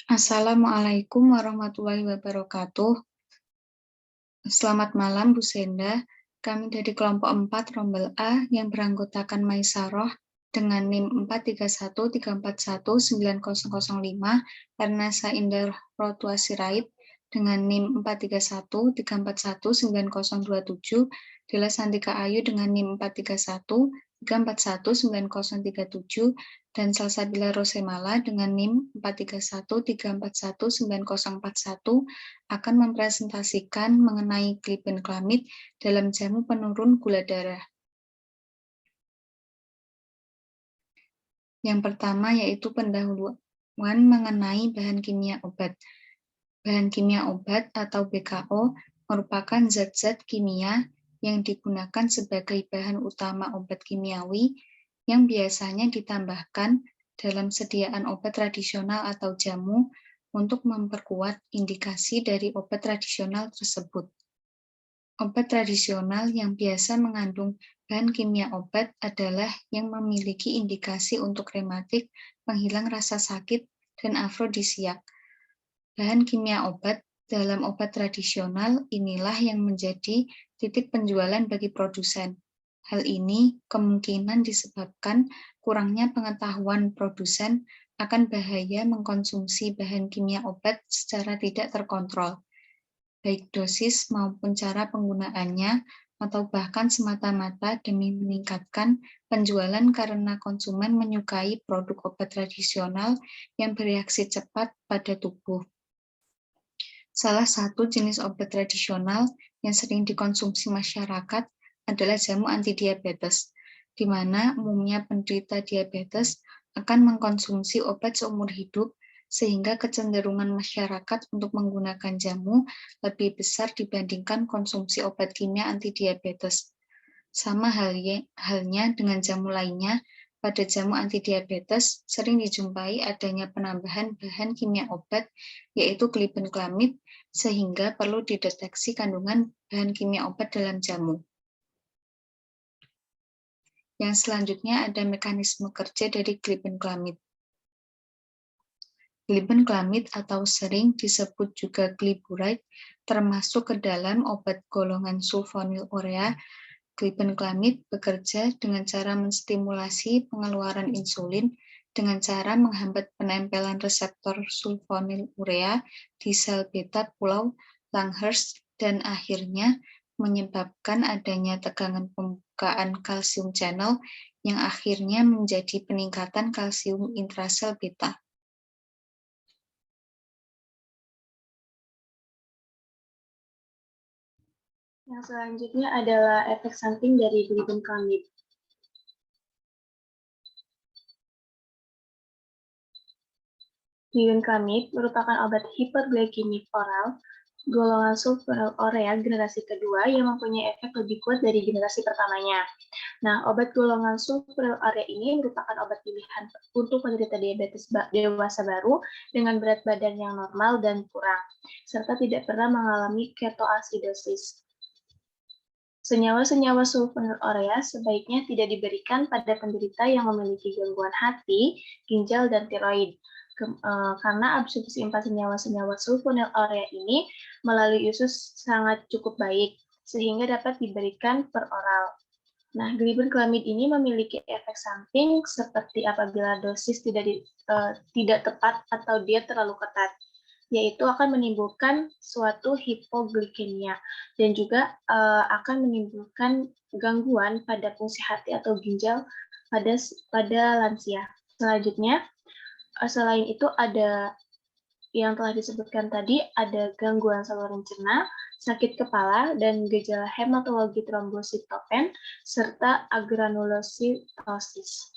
Assalamualaikum warahmatullahi wabarakatuh. Selamat malam, Bu Senda. Kami dari kelompok 4 Rombel A yang beranggotakan Maisaroh dengan NIM 431341905, Ernesa Indah Rotua Sirait dengan NIM 431341927, Dela Santika Ayu dengan NIM 431341937, dan Salsabila Rosemala dengan NIM 431341941 akan mempresentasikan mengenai glibenclamid dalam jamu penurun gula darah. Yang pertama yaitu pendahuluan mengenai bahan kimia obat. Bahan kimia obat atau BKO merupakan zat-zat kimia yang digunakan sebagai bahan utama obat kimiawi yang biasanya ditambahkan dalam sediaan obat tradisional atau jamu untuk memperkuat indikasi dari obat tradisional tersebut. Obat tradisional yang biasa mengandung bahan kimia obat adalah yang memiliki indikasi untuk rematik, penghilang rasa sakit, dan afrodisiak. Bahan kimia obat dalam obat tradisional inilah yang menjadi titik penjualan bagi produsen. Hal ini kemungkinan disebabkan kurangnya pengetahuan produsen akan bahaya mengkonsumsi bahan kimia obat secara tidak terkontrol, baik dosis maupun cara penggunaannya, atau bahkan semata-mata demi meningkatkan penjualan karena konsumen menyukai produk obat tradisional yang bereaksi cepat pada tubuh. Salah satu jenis obat tradisional yang sering dikonsumsi masyarakat adalah jamu antidiabetes, di mana umumnya penderita diabetes akan mengkonsumsi obat seumur hidup, sehingga kecenderungan masyarakat untuk menggunakan jamu lebih besar dibandingkan konsumsi obat kimia antidiabetes. Sama halnya dengan jamu lainnya, pada jamu antidiabetes sering dijumpai adanya penambahan bahan kimia obat, yaitu glibenclamid, sehingga perlu dideteksi kandungan bahan kimia obat dalam jamu. Yang selanjutnya ada mekanisme kerja dari glibenclamid. Glibenclamid atau sering disebut juga glyburide termasuk ke dalam obat golongan sulfonylurea. Glibenclamid bekerja dengan cara menstimulasi pengeluaran insulin dengan cara menghambat penempelan reseptor sulfonylurea di sel beta pulau Langhurst dan akhirnya menyebabkan adanya tegangan pembukaan kalsium channel yang akhirnya menjadi peningkatan kalsium intrasel beta. Yang selanjutnya adalah efek samping dari glibenclamid. Glibenclamid merupakan obat hiperglikemik oral golongan sulfonylurea generasi kedua yang mempunyai efek lebih kuat dari generasi pertamanya. Nah, obat golongan sulfonylurea ini merupakan obat pilihan untuk penderita diabetes dewasa baru dengan berat badan yang normal dan kurang, serta tidak pernah mengalami ketoasidosis. Senyawa-senyawa sulfonylurea sebaiknya tidak diberikan pada penderita yang memiliki gangguan hati, ginjal, dan tiroid. Karena absorpsi 4 senyawa-senyawa sulfonylurea ini melalui usus sangat cukup baik, sehingga dapat diberikan per oral. Nah, glibenclamid ini memiliki efek samping seperti apabila dosis tidak tepat atau dia terlalu ketat, yaitu akan menimbulkan suatu hipoglikemia dan juga akan menimbulkan gangguan pada fungsi hati atau ginjal pada lansia. Selanjutnya, selain itu ada yang telah disebutkan tadi, ada gangguan saluran cerna, sakit kepala, dan gejala hematologi trombositopen, serta agranulositosis.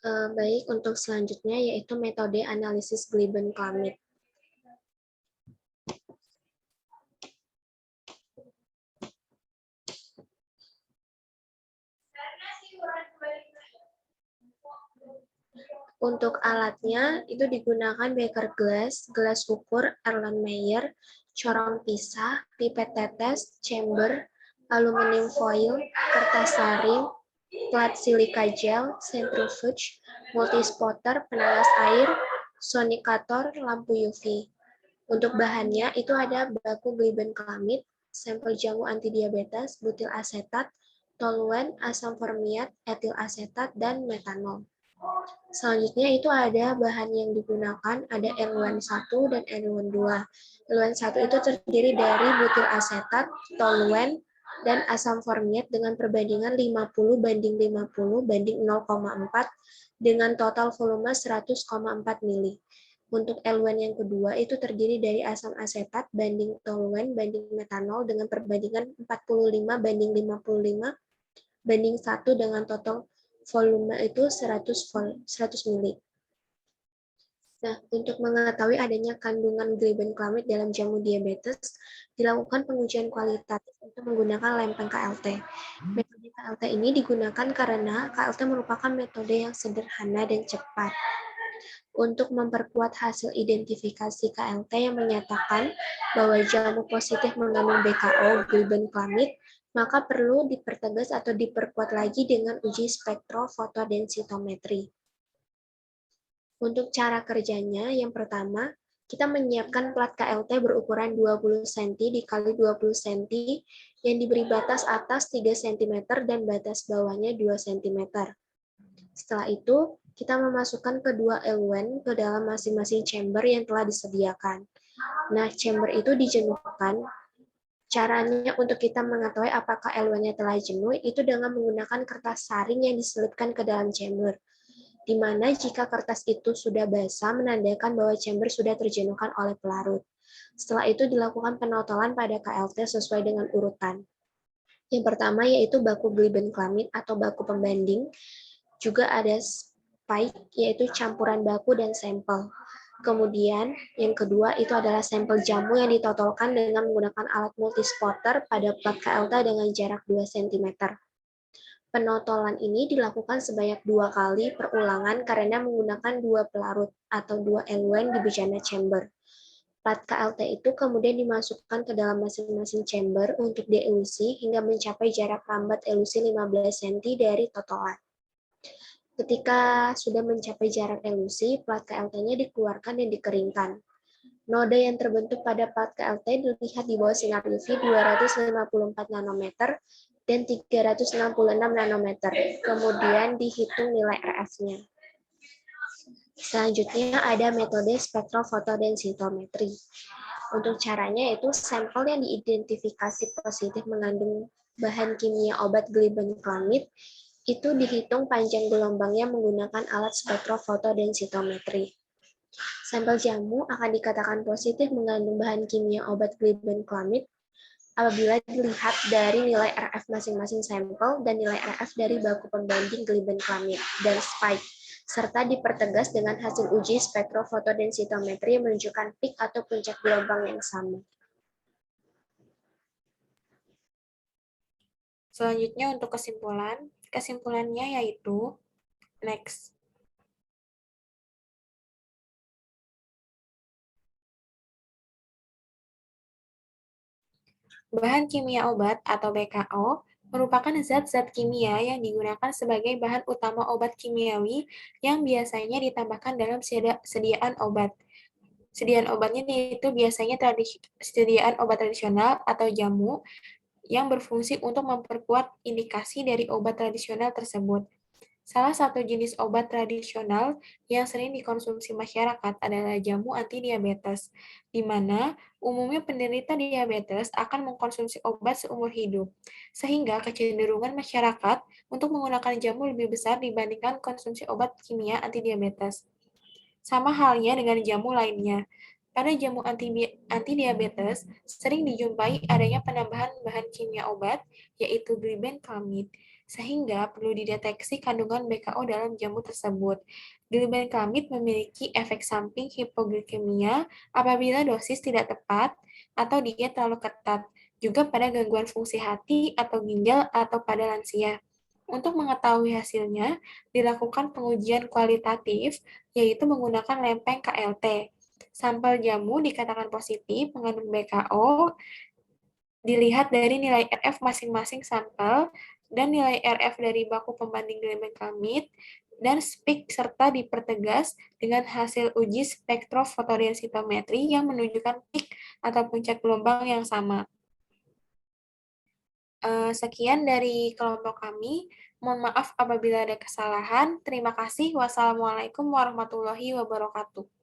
Baik, untuk selanjutnya yaitu metode analisis glibenclamid. Untuk alatnya itu digunakan beker gelas, gelas ukur Erlenmeyer, corong pisah, pipet tetes, chamber, aluminium foil, kertas saring, plat silika gel, centrifuge, multispotter, penalas air, sonikator, lampu UV. Untuk bahannya itu ada baku glibenclamid, sampel jamu antidiabetes, butil asetat, toluen, asam formiat, etil asetat, dan metanol. Selanjutnya itu ada bahan yang digunakan, ada L1 dan L2. L1 itu terdiri dari butil asetat, toluen, dan asam formiat dengan perbandingan 50:50 dengan total volume 100,4 mili. Untuk L1 yang kedua itu terdiri dari asam asetat banding toluen banding metanol dengan perbandingan 45:55 dengan total volume itu 100 mili. Nah, untuk mengetahui adanya kandungan glibenclamid dalam jamu diabetes, dilakukan pengujian kualitatif untuk menggunakan lempeng KLT. Metode KLT ini digunakan karena KLT merupakan metode yang sederhana dan cepat. Untuk memperkuat hasil identifikasi KLT yang menyatakan bahwa jamu positif mengandung BKO glibenclamid, maka perlu dipertegas atau diperkuat lagi dengan uji spektrofotodensitometri. Untuk cara kerjanya, yang pertama, kita menyiapkan plat KLT berukuran 20 cm dikali 20 cm yang diberi batas atas 3 cm dan batas bawahnya 2 cm. Setelah itu, kita memasukkan kedua L1 ke dalam masing-masing chamber yang telah disediakan. Nah, chamber itu dijenuhkan. Caranya untuk kita mengetahui apakah L1-nya telah jenuh itu dengan menggunakan kertas saring yang diselipkan ke dalam chamber. Di mana jika kertas itu sudah basah menandakan bahwa chamber sudah terjenuhkan oleh pelarut. Setelah itu dilakukan penotolan pada KLT sesuai dengan urutan. Yang pertama yaitu baku glibenclamid atau baku pembanding. Juga ada spike, yaitu campuran baku dan sampel. Kemudian, yang kedua itu adalah sampel jamu yang ditotolkan dengan menggunakan alat multispotter pada plat KLT dengan jarak 2 cm. Penotolan ini dilakukan sebanyak 2 kali perulangan karena menggunakan 2 pelarut atau 2 L1 di bejana chamber. Plat KLT itu kemudian dimasukkan ke dalam masing-masing chamber untuk dielusi hingga mencapai jarak lambat elusi 15 cm dari totolan. Ketika sudah mencapai jarak elusi, plat KLT-nya dikeluarkan dan dikeringkan. Noda yang terbentuk pada plat KLT dilihat di bawah sinar UV 254 nanometer dan 366 nanometer. Kemudian dihitung nilai RF-nya. Selanjutnya ada metode spektrofotodensitometri. Untuk caranya yaitu sampel yang diidentifikasi positif mengandung bahan kimia obat glibenclamid itu dihitung panjang gelombangnya menggunakan alat spektrofotodensitometri. Sampel jamu akan dikatakan positif mengandung bahan kimia obat glibenclamid apabila dilihat dari nilai RF masing-masing sampel dan nilai RF dari baku pembanding glibenclamid dan spike, serta dipertegas dengan hasil uji spektrofotodensitometri yang menunjukkan peak atau puncak gelombang yang sama. Selanjutnya untuk kesimpulannya yaitu next. Bahan kimia obat atau BKO merupakan zat-zat kimia yang digunakan sebagai bahan utama obat kimiawi yang biasanya ditambahkan dalam sediaan obat. Sediaan obatnya itu biasanya sediaan obat tradisional atau jamu yang berfungsi untuk memperkuat indikasi dari obat tradisional tersebut. Salah satu jenis obat tradisional yang sering dikonsumsi masyarakat adalah jamu antidiabetes, di mana umumnya penderita diabetes akan mengkonsumsi obat seumur hidup, sehingga kecenderungan masyarakat untuk menggunakan jamu lebih besar dibandingkan konsumsi obat kimia antidiabetes. Sama halnya dengan jamu lainnya. Pada jamu antidiabetes, sering dijumpai adanya penambahan bahan kimia obat, yaitu glibenclamid, sehingga perlu dideteksi kandungan BKO dalam jamu tersebut. Glibenclamid memiliki efek samping hipoglikemia apabila dosis tidak tepat atau diet terlalu ketat, juga pada gangguan fungsi hati atau ginjal atau pada lansia. Untuk mengetahui hasilnya, dilakukan pengujian kualitatif, yaitu menggunakan lempeng KLT. Sampel jamu dikatakan positif mengandung BKO dilihat dari nilai RF masing-masing sampel dan nilai RF dari baku pembanding glimetamid dan SPIC serta dipertegas dengan hasil uji spektrofotodensitometri yang menunjukkan peak atau puncak gelombang yang sama. Sekian dari kelompok kami. Mohon maaf apabila ada kesalahan. Terima kasih. Wassalamualaikum warahmatullahi wabarakatuh.